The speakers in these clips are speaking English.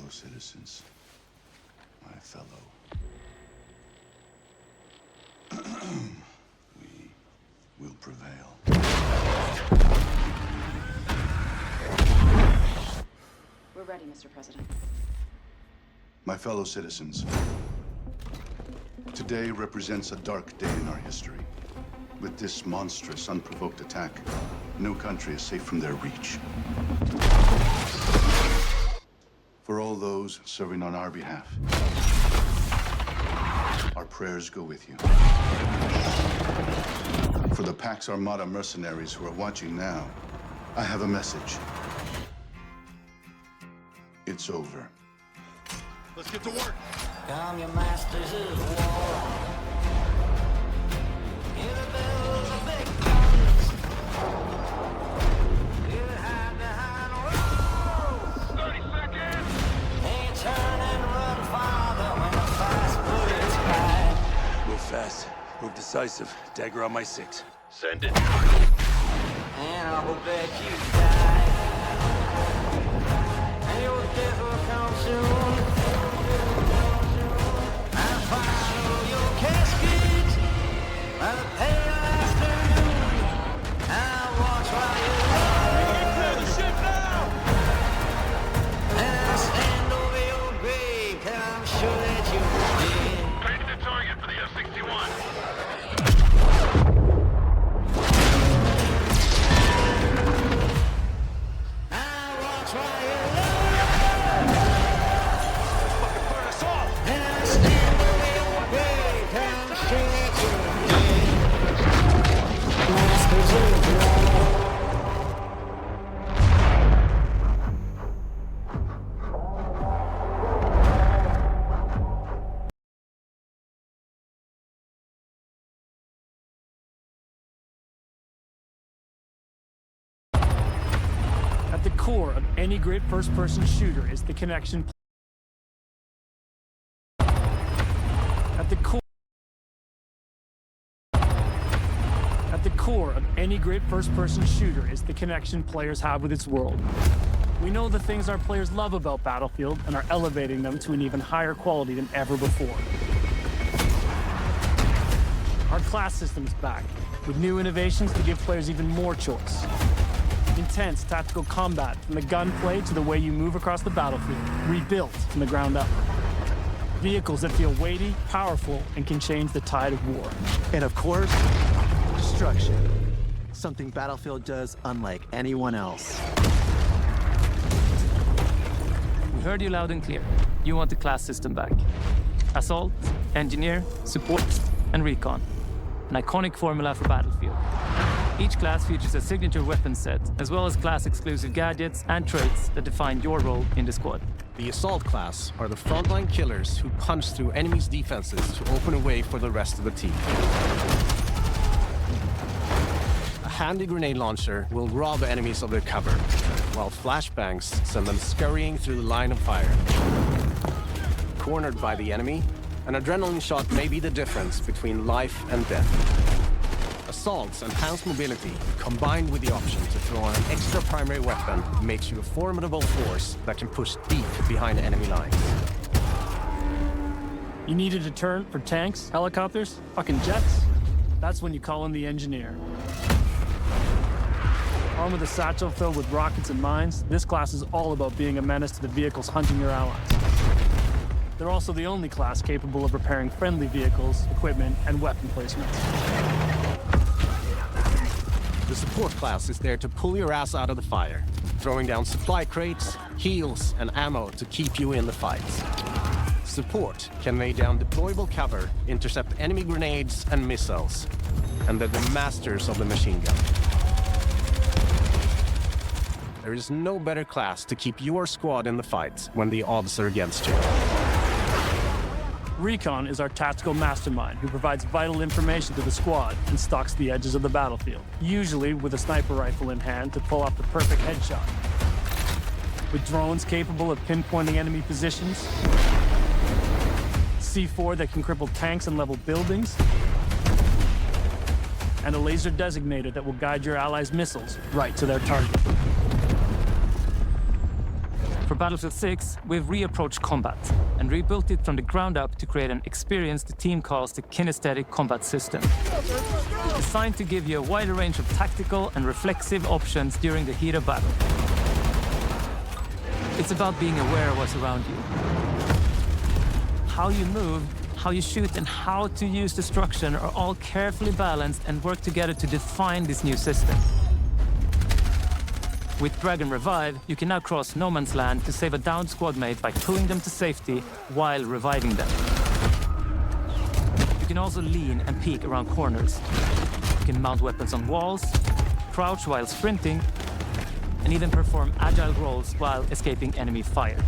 fellow citizens, my fellow. We will prevail. We're ready, Mr. President. My fellow citizens, today represents a dark day in our history. With this monstrous, unprovoked attack, no country is safe from their reach. For all those serving on our behalf, our prayers go with you. For the Pax Armada mercenaries who are watching now, I have a message. It's over. Let's get to work. Come, your masters of war. Hear the bells of big guns. Hear the hide behind walls. 30 seconds. They turn and run farther when the fast bullets fly. Move fast. Move decisive. Dagger on my 6. Send it. And I hope that you die. And your death will come soon. I'll follow your casket by the pale afternoon. I'll watch while you lie. Clear the ship now. And I'll stand over your grave till I'm sure that you're dead. Paint the target for the F-61. I'll watch while you lie. Fucking burn us off. And I'll stand over your grave till I'm sure that you're dead. Masters of war. At the core of any great first-person shooter is the connection. At the core of any great first-person shooter is the connection players have with its world. We know the things our players love about Battlefield and are elevating them to an even higher quality than ever before. Our class system's back, with new innovations to give players even more choice. Intense tactical combat, from the gunplay to the way you move across the battlefield, rebuilt from the ground up. Vehicles that feel weighty, powerful, and can change the tide of war. And of course, destruction. Something Battlefield does unlike anyone else. We heard you loud and clear. You want the class system back. Assault, Engineer, Support, and Recon. An iconic formula for Battlefield. Each class features a signature weapon set, as well as class-exclusive gadgets and traits that define your role in the squad. The Assault class are the frontline killers who punch through enemies' defenses to open a way for the rest of the team. A handy grenade launcher will rob enemies of their cover, while flashbangs send them scurrying through the line of fire. Cornered by the enemy, an adrenaline shot may be the difference between life and death. Assault's enhanced mobility, combined with the option to throw on an extra primary weapon, makes you a formidable force that can push deep behind enemy lines. You need a deterrent for tanks, helicopters, fucking jets? That's when you call in the Engineer. Armed with a satchel filled with rockets and mines, this class is all about being a menace to the vehicles hunting your allies. They're also the only class capable of repairing friendly vehicles, equipment, and weapon placements. The Support class is there to pull your ass out of the fire, throwing down supply crates, heals, and ammo to keep you in the fights. Support can lay down deployable cover, intercept enemy grenades and missiles, and they're the masters of the machine gun. There is no better class to keep your squad in the fight when the odds are against you. Recon is our tactical mastermind who provides vital information to the squad and stalks the edges of the battlefield, usually with a sniper rifle in hand to pull off the perfect headshot. With drones capable of pinpointing enemy positions, C4 that can cripple tanks and level buildings, and a laser designator that will guide your allies' missiles right to their target. For For Battlefield 6, we've reapproached combat and rebuilt it from the ground up to create an experience the team calls the kinesthetic combat system. Designed to give you a wider range of tactical and reflexive options during the heat of battle. It's about being aware of what's around you. How you move, how you shoot, and how to use destruction are all carefully balanced and work together to define this new system. With Dragon Revive, you can now cross no man's land to save a downed squad mate by pulling them to safety while reviving them. You can also lean and peek around corners. You can mount weapons on walls, crouch while sprinting, and even perform agile rolls while escaping enemy fire.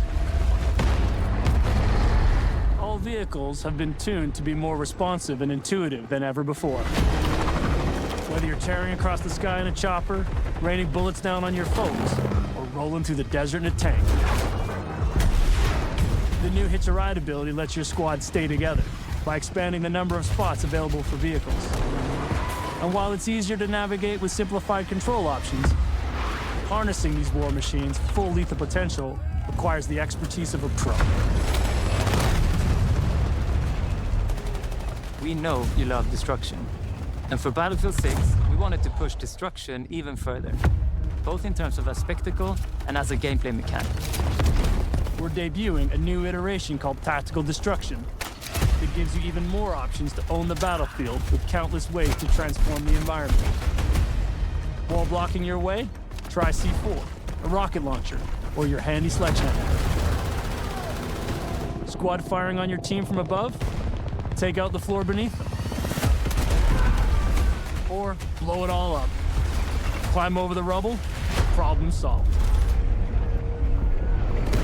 All vehicles have been tuned to be more responsive and intuitive than ever before. Whether you're tearing across the sky in a chopper, raining bullets down on your foes, or rolling through the desert in a tank. The new Hitch a Ride ability lets your squad stay together by expanding the number of spots available for vehicles. And while it's easier to navigate with simplified control options, harnessing these war machines' full lethal potential requires the expertise of a pro. We know you love destruction. And for Battlefield 6, we wanted to push destruction even further, both in terms of a spectacle and as a gameplay mechanic. We're debuting a new iteration called Tactical Destruction that gives you even more options to own the battlefield with countless ways to transform the environment. Wall blocking your way? Try C4, a rocket launcher, or your handy sledgehammer. Squad firing on your team from above? Take out the floor beneath them. Or blow it all up. Climb over the rubble, problem solved.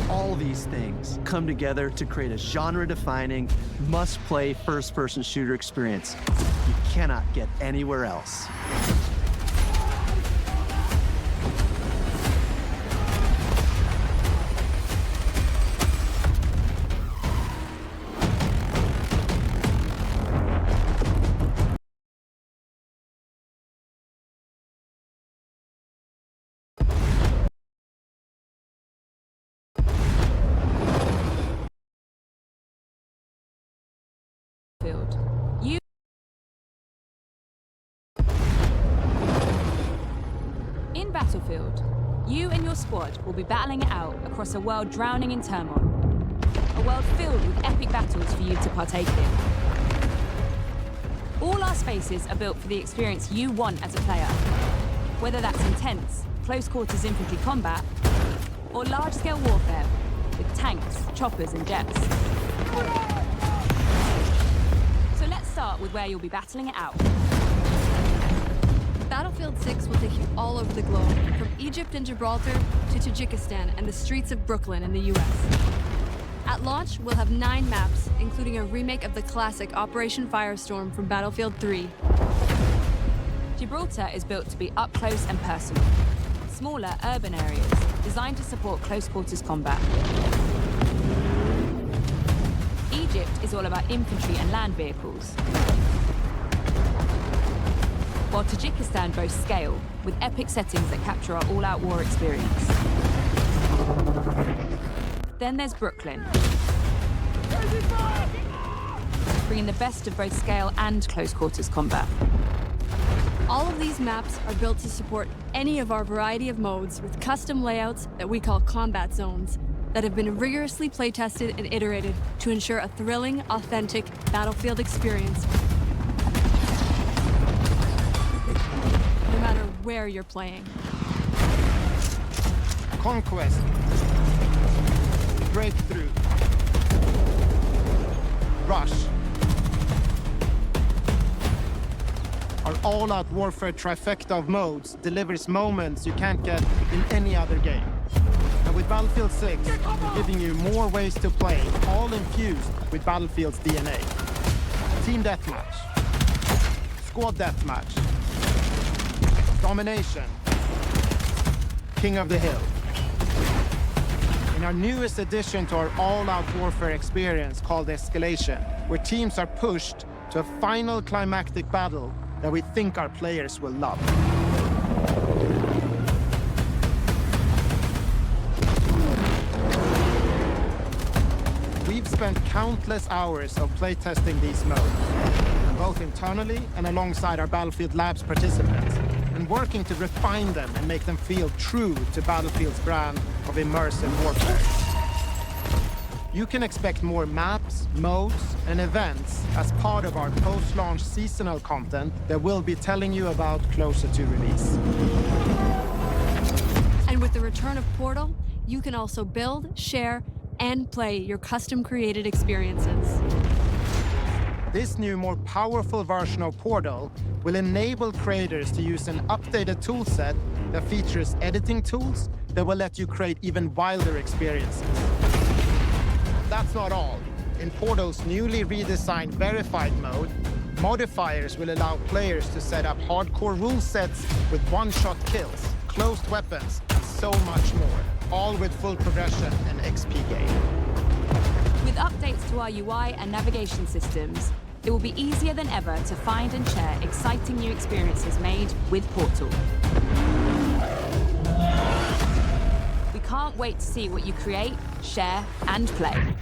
All these things come together to create a genre-defining, must-play first-person shooter experience you cannot get anywhere else. In Battlefield, you and your squad will be battling it out across a world drowning in turmoil. A world filled with epic battles for you to partake in. All our spaces are built for the experience you want as a player. Whether that's intense, close-quarters infantry combat, or large-scale warfare with tanks, choppers, and jets. So let's start with where you'll be battling it out. Battlefield 6 will take you all over the globe, from Egypt and Gibraltar to Tajikistan and the streets of Brooklyn in the US. At launch, we'll have 9 maps, including a remake of the classic Operation Firestorm from Battlefield 3. Gibraltar is built to be up close and personal. Smaller urban areas designed to support close-quarters combat. Egypt is all about infantry and land vehicles. While Tajikistan boasts scale, with epic settings that capture our all-out war experience. Then there's Brooklyn, bringing the best of both scale and close-quarters combat. All of these maps are built to support any of our variety of modes with custom layouts that we call combat zones that have been rigorously play-tested and iterated to ensure a thrilling, authentic Battlefield experience. No matter where you're playing. Conquest. Breakthrough. Rush. Our all-out warfare trifecta of modes delivers moments you can't get in any other game. And with Battlefield 6, we're giving you more ways to play, all infused with Battlefield's DNA. Team Deathmatch. Squad Deathmatch. Domination. King of the Hill. In our newest addition to our all-out warfare experience called Escalation, where teams are pushed to a final climactic battle that we think our players will love. spent countless hours of playtesting these modes, both internally and alongside our Battlefield Labs participants, and working to refine them and make them feel true to Battlefield's brand of immersive warfare. You can expect more maps, modes, and events as part of our post-launch seasonal content that we'll be telling you about closer to release. And with the return of Portal, you can also build, share, and play your custom-created experiences. This new, more powerful version of Portal will enable creators to use an updated toolset that features editing tools that will let you create even wilder experiences. That's not all. In Portal's newly redesigned Verified mode, modifiers will allow players to set up hardcore rule sets with one-shot kills, closed weapons, and so much more, all with full progression and XP gain. With updates to our UI and navigation systems, it will be easier than ever to find and share exciting new experiences made with Portal. We can't wait to see what you create, share, and play.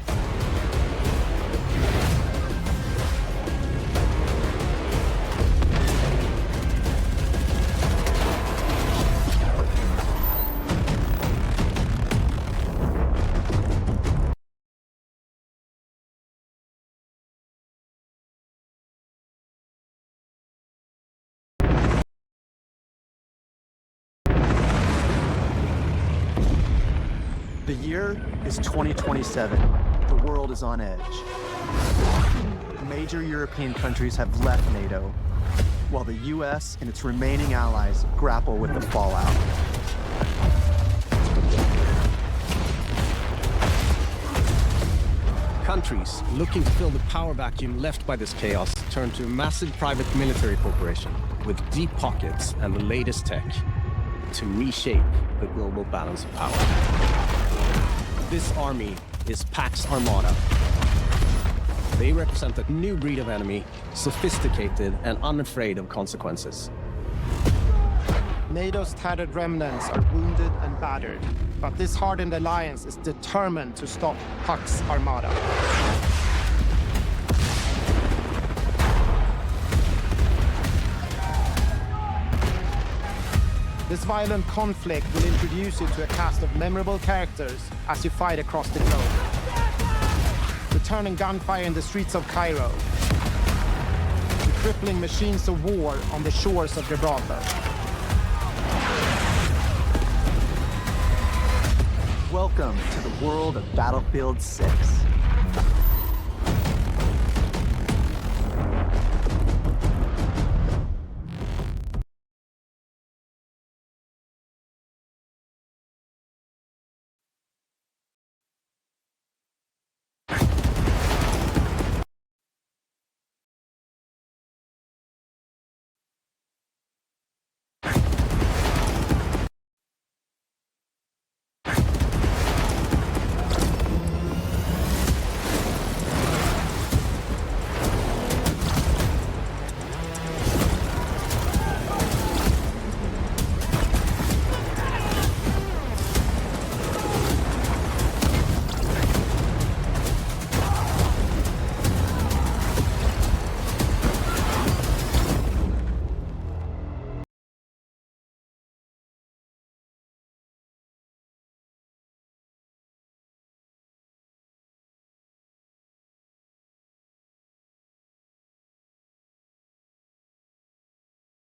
The year is 2027. The world is on edge. Major European countries have left NATO, while the US and its remaining allies grapple with the fallout. Countries looking to fill the power vacuum left by this chaos turn to a massive private military corporation with deep pockets and the latest tech to reshape the global balance of power. This army is Pax Armada. They represent a new breed of enemy, sophisticated and unafraid of consequences. NATO's tattered remnants are wounded and battered, but this hardened alliance is determined to stop Pax Armada. This violent conflict will introduce you to a cast of memorable characters as you fight across the globe. Returning gunfire in the streets of Cairo. The crippling machines of war on the shores of Gibraltar. Welcome to the world of Battlefield 6.